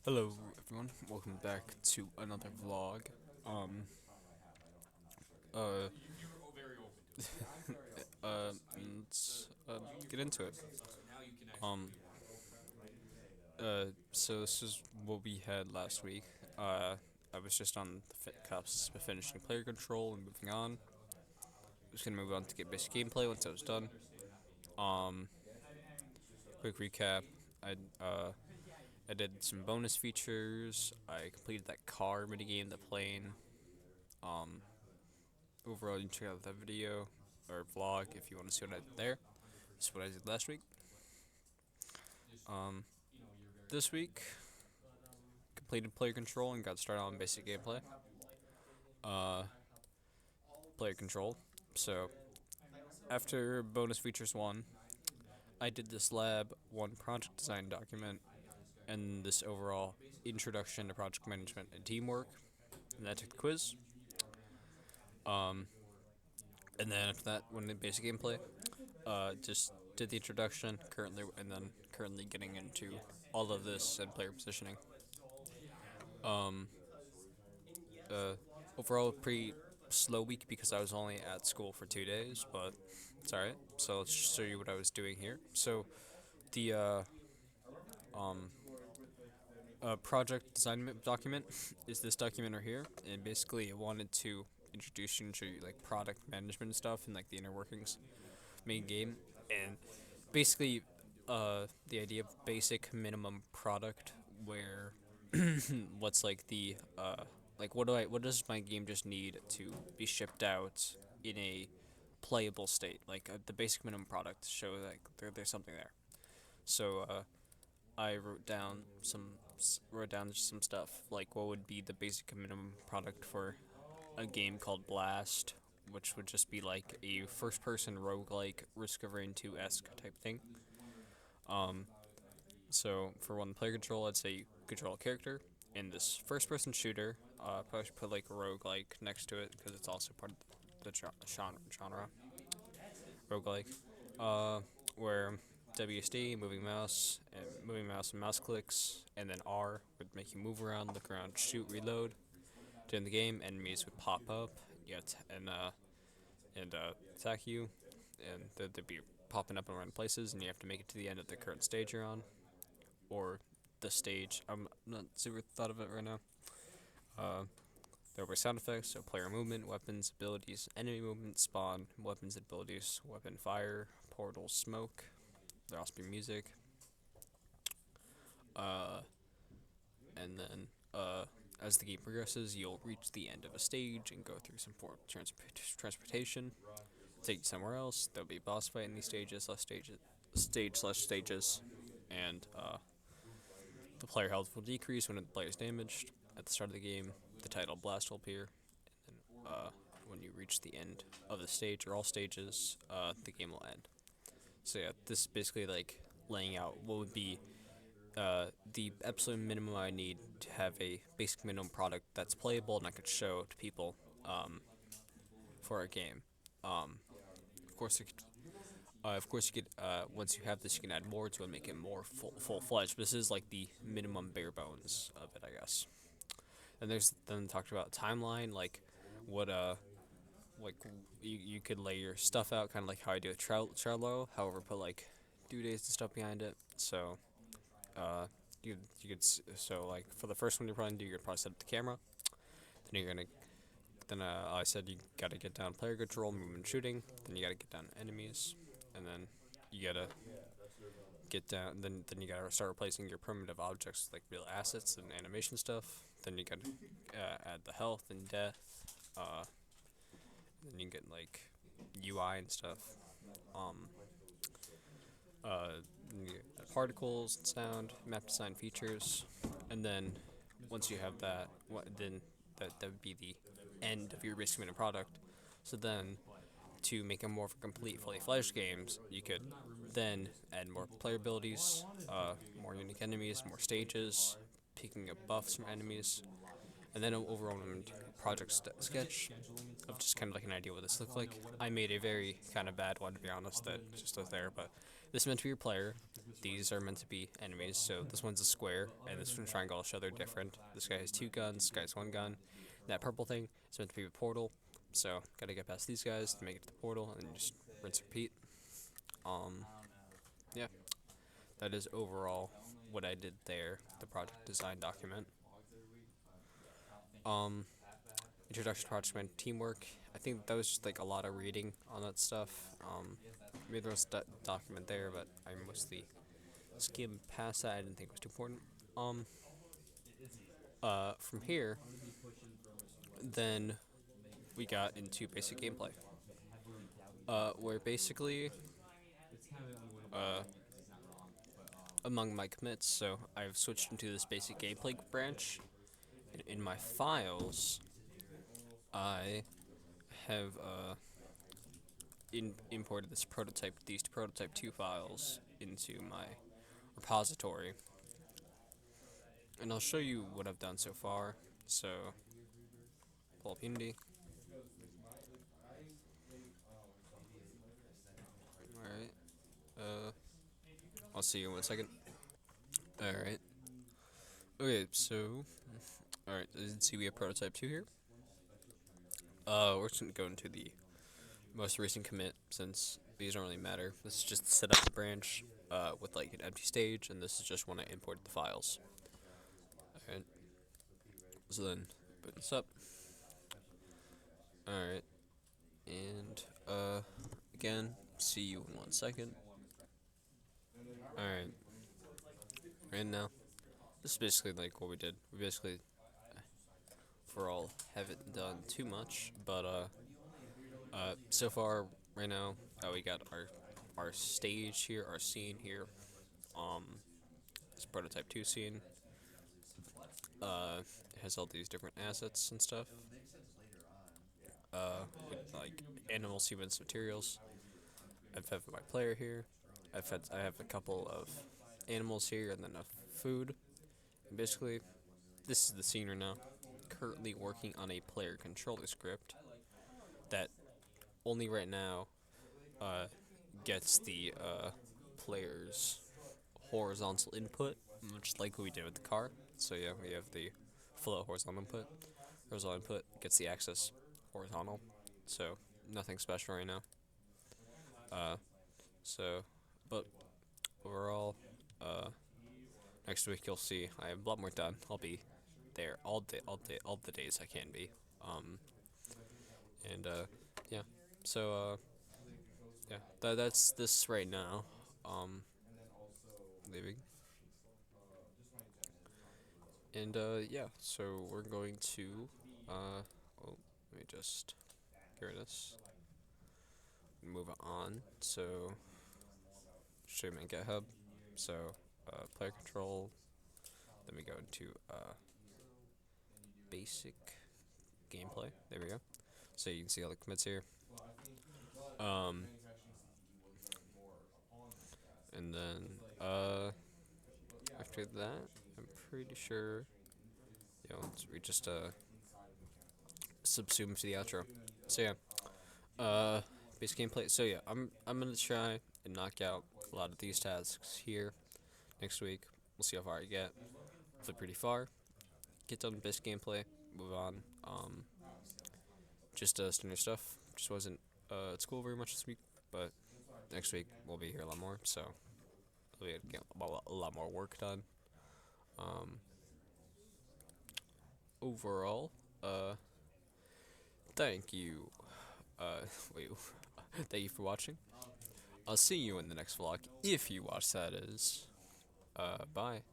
Hello, everyone. Welcome back to another vlog. Um, uh, let's get into it. Um, so this is what we had last week. I was just on the cusp of finishing player control and moving on. I was gonna move on to get basic gameplay once I was done. Um, quick recap. I uh, I did some bonus features. I completed that car minigame, the plane. Um, overall, you can check out that video or vlog if you want to see what I did there. This is what I did last week. Um, this week, completed player control and got started on basic gameplay. Uh, player control. So, after bonus features 1, I did this lab 1 project design document and this overall introduction to project management and teamwork. And I took the quiz. Um, and then after that, went into basic gameplay. Just did the introduction currently, and then currently getting into all of this and player positioning. Um, uh, overall, pretty slow week because I was only at school for 2 days, but it's alright. So let's show you what I was doing here. So the um, project design document is this document right here, and basically I wanted to introduce you and show you like product management stuff and like the inner workings main game, and basically the idea of basic minimum product where what's like the like what does my game just need to be shipped out in a playable state, like the basic minimum product to show like there's something there. So I wrote down some stuff like what would be the basic minimum product for a game called Blast, which would just be like a first person roguelike Risk of Rain 2 esque type thing. um So for one player control, I'd say you control a character. In this first-person shooter, probably should put like roguelike next to it because it's also part of the genre. Roguelike, where WSD, moving mouse and mouse clicks, and then R would make you move around, look around, shoot, reload. During the game, enemies would pop up, and attack you, and they'd be popping up in random places, and you have to make it to the end of the current stage you're on, or the stage. I'm not super thought of it right now. Uh, there were sound effects, so player movement, weapons, abilities, enemy movement, spawn, weapons, abilities, weapon fire, portal, smoke. There also be music. Uh, and then as the game progresses, you'll reach the end of a stage and go through some form of transportation. Take you somewhere else. There'll be a boss fight in these stages, and the player health will decrease when the player is damaged. At the start of the game, the title Blast will appear, and then when you reach the end of the stage or all stages, the game will end. So yeah, this is basically like laying out what would be the absolute minimum I need to have a basic minimum product that's playable and I could show to people for a game. Um, of course, you could. Once you have this, you can add more to it, make it more full fledged. This is like the minimum bare bones of it, I guess. And there's then talked about timeline, like what like you could lay your stuff out, kind of like how I do with Trello. However, put like due dates and stuff behind it. So uh, you could so like for the first one you're probably do, you're probably set up the camera. Then you're gonna then I said you gotta get down player control, movement, shooting. Then you gotta get down enemies, and then you gotta get down. Then you gotta start replacing your primitive objects with like real assets and animation stuff. Then you gotta add the health and death. Uh, then you get like UI and stuff. Um, uh, particles, sound, map design features, and then once you have that, then that would be the end of your basic minimum product. So then, to make a more complete, fully fledged games, you could then add more player abilities, more unique enemies, more stages, picking up buffs from enemies, And then overall, I'm going to do a project sketch of just kind of like an idea what this looked like. I made a very kind of bad one, to be honest, that just was there, but this is meant to be your player. These are meant to be enemies, so this one's a square, and this one's a triangle. I'll show they're different. This guy has 2 guns, this guy has 1 gun. That purple thing is meant to be a portal, so gotta get past these guys to make it to the portal, and just rinse repeat. Yeah, that is overall what I did there, the project design document. Introduction to project management teamwork. I think that was just like a lot of reading on that stuff. Maybe there was that document there, but I mostly skimmed past that. I didn't think it was too important. From here, then we got into basic gameplay, where basically, among my commits, so I've switched into this basic gameplay branch. In my files, I have imported these prototype 2 files into my repository, and I'll show you what I've done so far. So, pull up Unity. Alright, I'll see you in 1 second. Alright. Okay, so, alright, as you can see we have prototype 2 here. We're just going to go into the most recent commit, since these don't really matter. This is just to set up the branch with like an empty stage, and this is just when I imported the files. Alright, so then put this up. Alright, and again, see you in 1 second. Alright, and now this is basically like what we did. We basically overall haven't done too much, but so far right now we got our stage here, our scene here. This prototype 2 scene has all these different assets and stuff. With like animals, humans, materials. I've had my player here. I have a couple of animals here, and then a food. And basically, this is the scene right now. Currently working on a player controller script that only right now gets the player's horizontal input, much like what we did with the car. So yeah, we have the flow horizontal input. Horizontal input gets the axis horizontal. So nothing special right now. But overall, next week you'll see I have a lot more done. I'll be there all the days I can be. Yeah. So yeah, that's this right now. Leaving. And yeah, so we're going to let me just get rid of this. Move on. So show you my GitHub. So player control. Then we go into basic gameplay. There we go. So you can see all the commits here. And then after that, I'm pretty sure. We just subsume to the outro. So yeah, basic gameplay. So yeah, I'm gonna try and knock out a lot of these tasks here next week. We'll see how far I get. Hopefully pretty far. Get done with basic gameplay. Move on. Just standard stuff. Just wasn't at school very much this week, but next week we'll be here a lot more. So we'll get a lot more work done. Overall, thank you. Wait, thank you for watching. I'll see you in the next vlog, if you watch, that is. Bye.